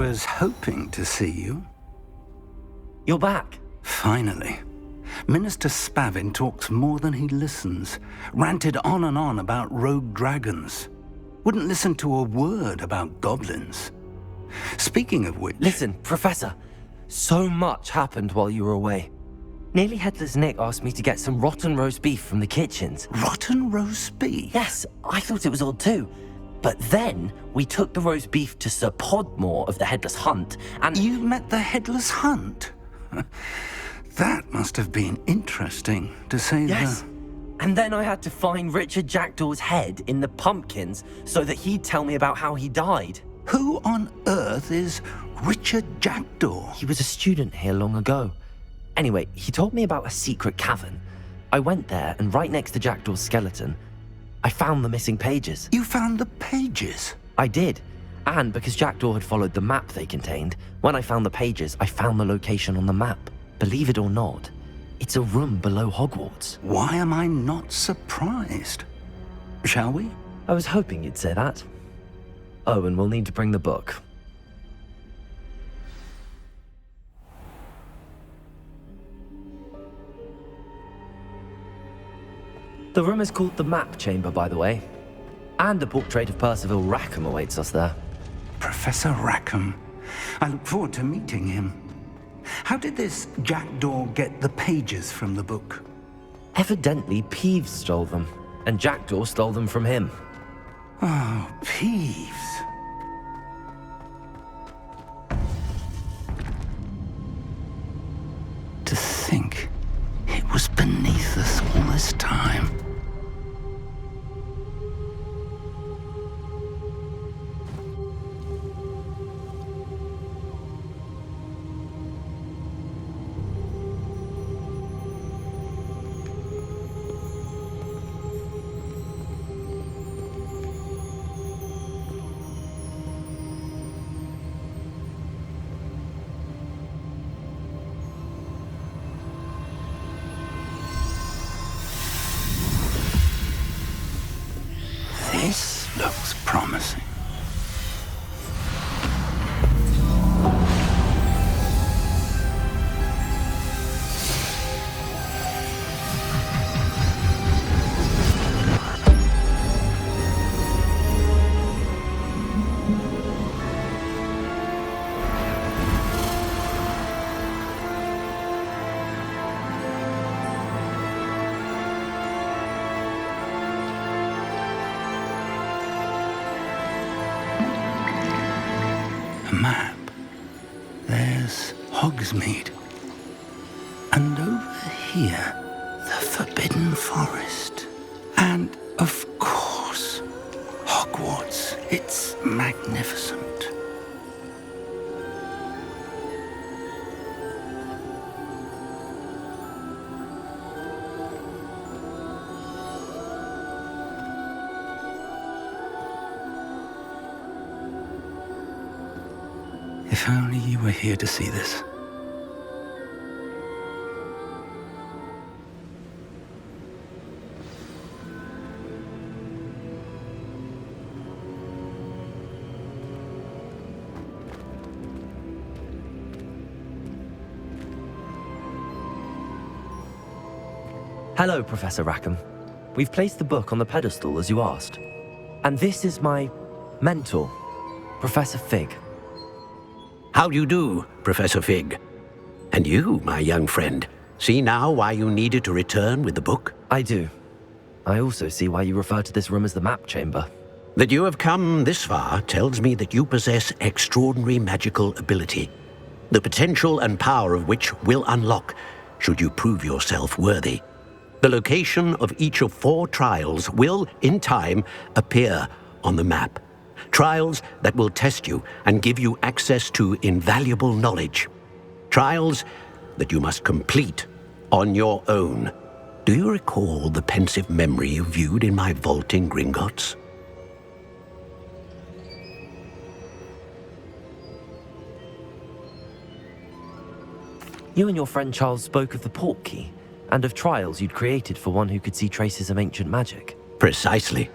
was hoping to see you. You're back. Finally. Minister Spavin talks more than he listens. Ranted on and on about rogue dragons. Wouldn't listen to a word about goblins. Speaking of which... Listen, Professor. So much happened while you were away. Nearly Headless Nick asked me to get some rotten roast beef from the kitchens. Rotten roast beef? Yes, I thought it was odd too. But then we took the roast beef to Sir Podmore of the Headless Hunt, and... You met the Headless Hunt? That must have been interesting, to say the... Yes. And then I had to find Richard Jackdaw's head in the pumpkins so that he'd tell me about how he died. Who on earth is Richard Jackdaw? He was a student here long ago. Anyway, he told me about a secret cavern. I went there, and right next to Jackdaw's skeleton, I found the missing pages. You found the pages? I did. And because Jackdaw had followed the map they contained, when I found the pages, I found the location on the map. Believe it or not, it's a room below Hogwarts. Why am I not surprised? Shall we? I was hoping you'd say that. Oh, and we'll need to bring the book. The room is called the Map Chamber, by the way. And a portrait of Percival Rackham awaits us there. Professor Rackham. I look forward to meeting him. How did this Jackdaw get the pages from the book? Evidently, Peeves stole them, and Jackdaw stole them from him. Oh, Peeves. To think it was beneath us all this time. This looks promising. A map. There's Hogsmeade. And over here, the Forbidden Forest. And, of course, Hogwarts. It's magnificent. If only you were here to see this. Hello, Professor Rackham. We've placed the book on the pedestal as you asked. And this is my mentor, Professor Fig. How do you do, Professor Fig? And you, my young friend, see now why you needed to return with the book? I do. I also see why you refer to this room as the Map Chamber. That you have come this far tells me that you possess extraordinary magical ability, the potential and power of which will unlock should you prove yourself worthy. The location of each of 4 trials will, in time, appear on the map. Trials that will test you and give you access to invaluable knowledge. Trials that you must complete on your own. Do you recall the pensive memory you viewed in my vault in Gringotts? You and your friend Charles spoke of the portkey, and of trials you'd created for one who could see traces of ancient magic. Precisely.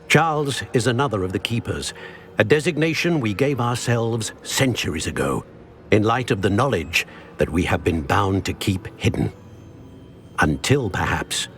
Charles is another of the keepers, a designation we gave ourselves centuries ago, in light of the knowledge that we have been bound to keep hidden. Until, perhaps,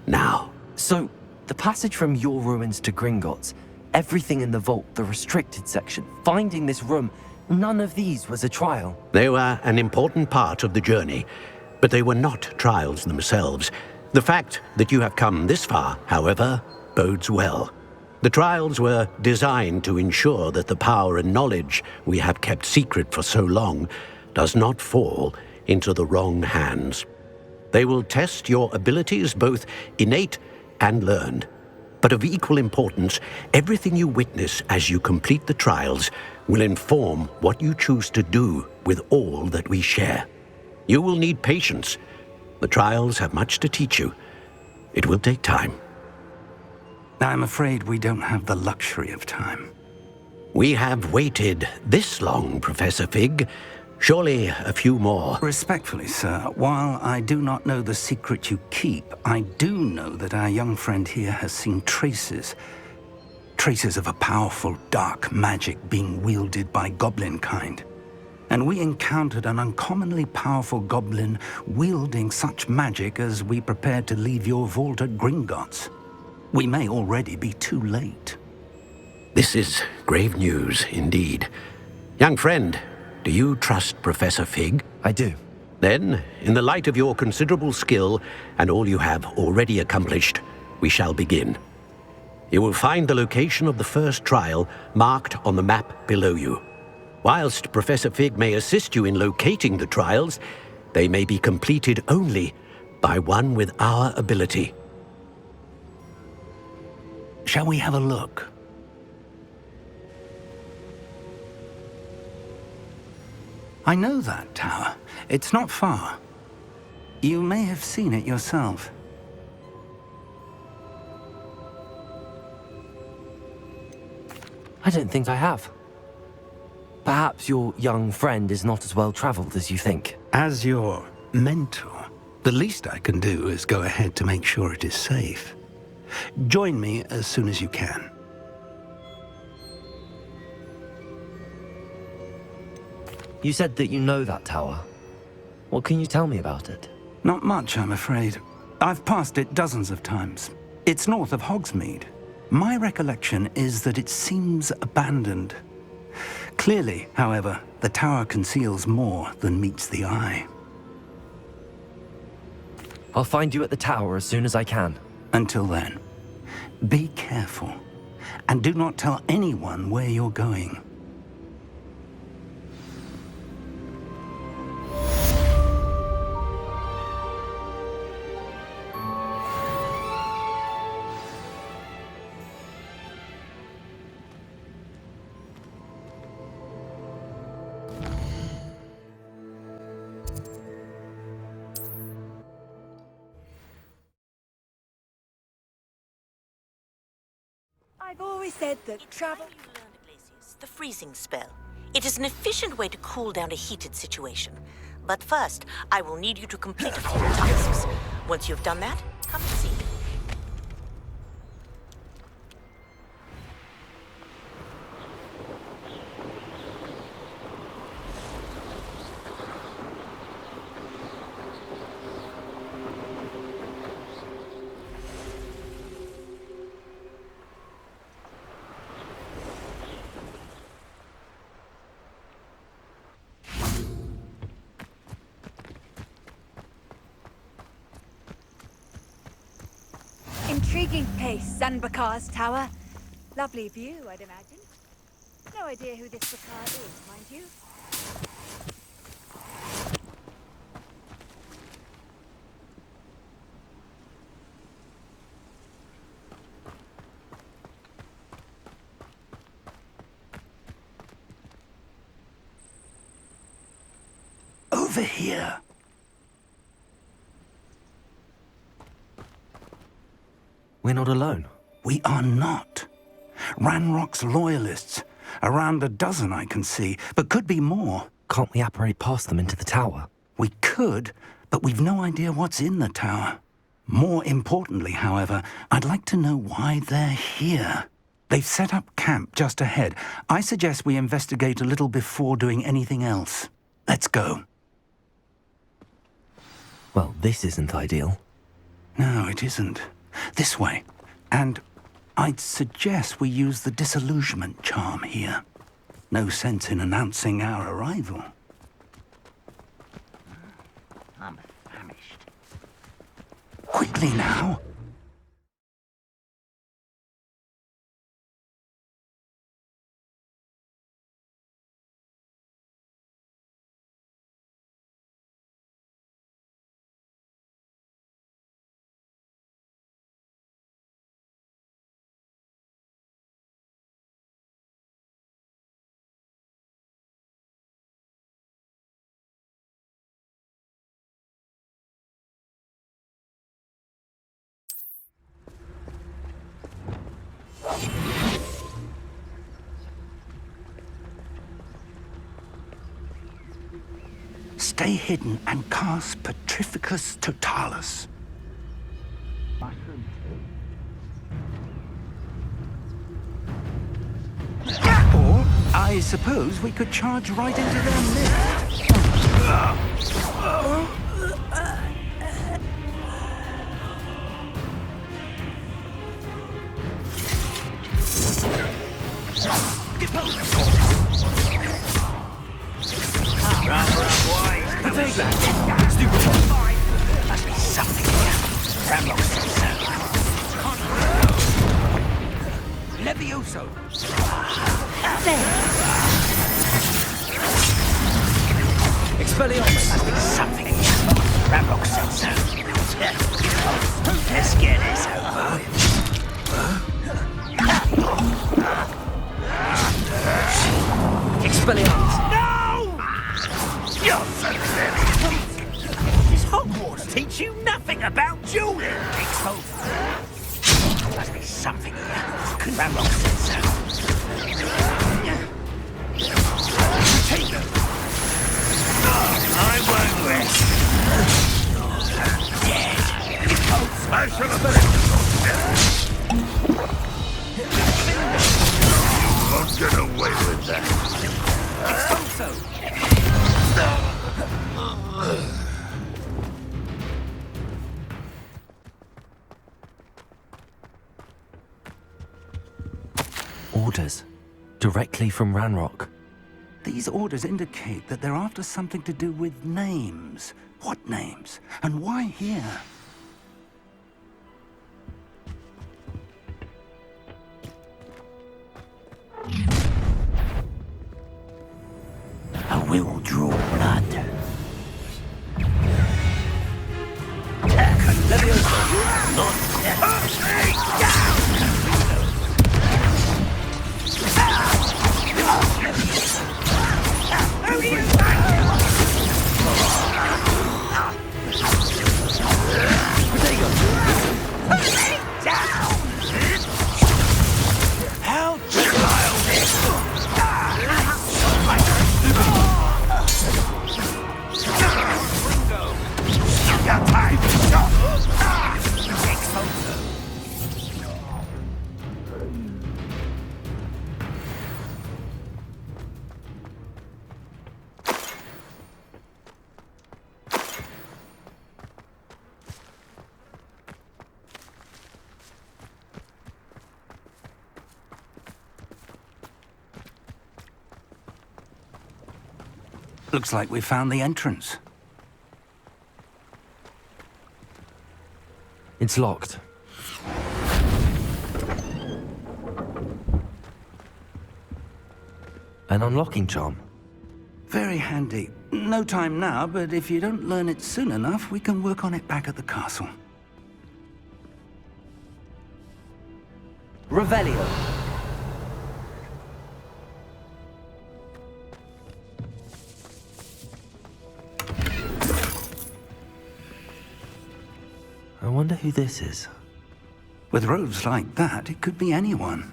now. So, the passage from your ruins to Gringotts, everything in the vault, the restricted section, finding this room, none of these was a trial. They were an important part of the journey, but they were not trials themselves. The fact that you have come this far, however, bodes well. The trials were designed to ensure that the power and knowledge we have kept secret for so long does not fall into the wrong hands. They will test your abilities, both innate and learned. But of equal importance, everything you witness as you complete the trials will inform what you choose to do with all that we share. You will need patience. The trials have much to teach you. It will take time. I'm afraid we don't have the luxury of time. We have waited this long, Professor Fig. Surely a few more. Respectfully, sir, while I do not know the secret you keep, I do know that our young friend here has seen traces of a powerful dark magic being wielded by goblin kind. And we encountered an uncommonly powerful goblin wielding such magic as we prepared to leave your vault at Gringotts. We may already be too late. This is grave news indeed. Young friend, do you trust Professor Fig? I do. Then, in the light of your considerable skill and all you have already accomplished, we shall begin. You will find the location of the first trial marked on the map below you. Whilst Professor Fig may assist you in locating the trials, they may be completed only by one with our ability. Shall we have a look? I know that tower. It's not far. You may have seen it yourself. I don't think I have. Perhaps your young friend is not as well traveled as you think. As your mentor, the least I can do is go ahead to make sure it is safe. Join me as soon as you can. You said that you know that tower. What can you tell me about it? Not much, I'm afraid. I've passed it dozens of times. It's north of Hogsmeade. My recollection is that it seems abandoned. Clearly, however, the tower conceals more than meets the eye. I'll find you at the tower as soon as I can. Until then, be careful, and do not tell anyone where you're going. I've always said that travel... You learned, Glacius, the freezing spell. It is an efficient way to cool down a heated situation. But first, I will need you to complete a few tasks. Once you've done that, come and see me. Intriguing place, Sanbakar's tower. Lovely view, I'd imagine. No idea who this Bakar is, mind you. Over here. We're not alone. We are not. Ranrock's loyalists. Around a dozen I can see, but could be more. Can't we apparate past them into the tower? We could, but we've no idea what's in the tower. More importantly, however, I'd like to know why they're here. They've set up camp just ahead. I suggest we investigate a little before doing anything else. Let's go. Well, this isn't ideal. No, it isn't. This way. And I'd suggest we use the disillusionment charm here. No sense in announcing our arrival. I'm famished. Quickly now. Stay hidden and cast Petrificus Totalis. Or, I suppose we could charge right into their midst. Levioso. Expelliarmus! Something here. Ramrock said so. Let's get this over. Expelliarmus! No! You're so silly. Does Hogwarts teach you nothing about dueling? Must be something here. Ramrock said so. Take them. I won't rest. Dead. I shall You won't get away with that. Orders. Directly from Ranrock. These orders indicate that they're after something to do with names. What names? And why here? I will draw blood. How childish! Got time! Looks like we found the entrance. It's locked. An unlocking charm. Very handy. No time now, but if you don't learn it soon enough, we can work on it back at the castle. Revelio. I wonder who this is. With robes like that, it could be anyone.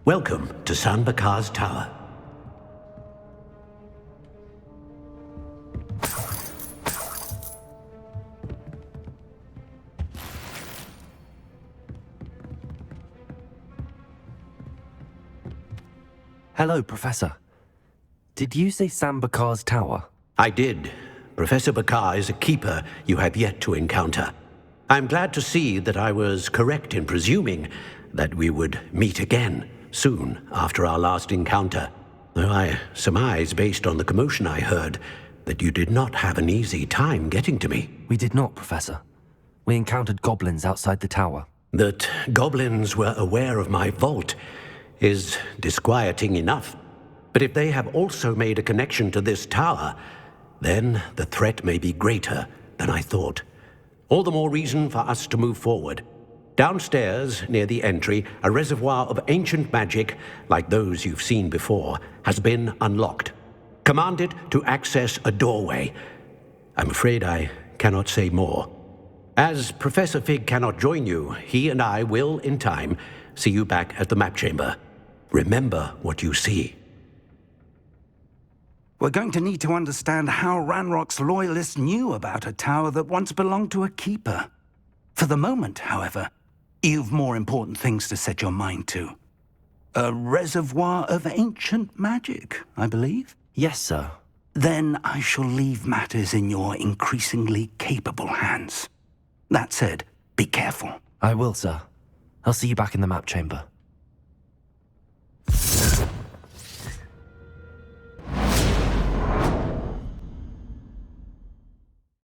Welcome to San Bakar's Tower. Hello, Professor. Did you say Sam Bakar's tower? I did. Professor Bakar is a keeper you have yet to encounter. I'm glad to see that I was correct in presuming that we would meet again soon after our last encounter, though I surmise, based on the commotion I heard, that you did not have an easy time getting to me. We did not, Professor. We encountered goblins outside the tower. That goblins were aware of my vault is disquieting enough. But if they have also made a connection to this tower, then the threat may be greater than I thought. All the more reason for us to move forward. Downstairs, near the entry, a reservoir of ancient magic, like those you've seen before, has been unlocked. Command it to access a doorway. I'm afraid I cannot say more. As Professor Fig cannot join you, he and I will, in time, see you back at the map chamber. Remember what you see. We're going to need to understand how Ranrock's loyalists knew about a tower that once belonged to a keeper. For the moment, however, you've more important things to set your mind to. A reservoir of ancient magic, I believe? Yes, sir. Then I shall leave matters in your increasingly capable hands. That said, be careful. I will, sir. I'll see you back in the map chamber.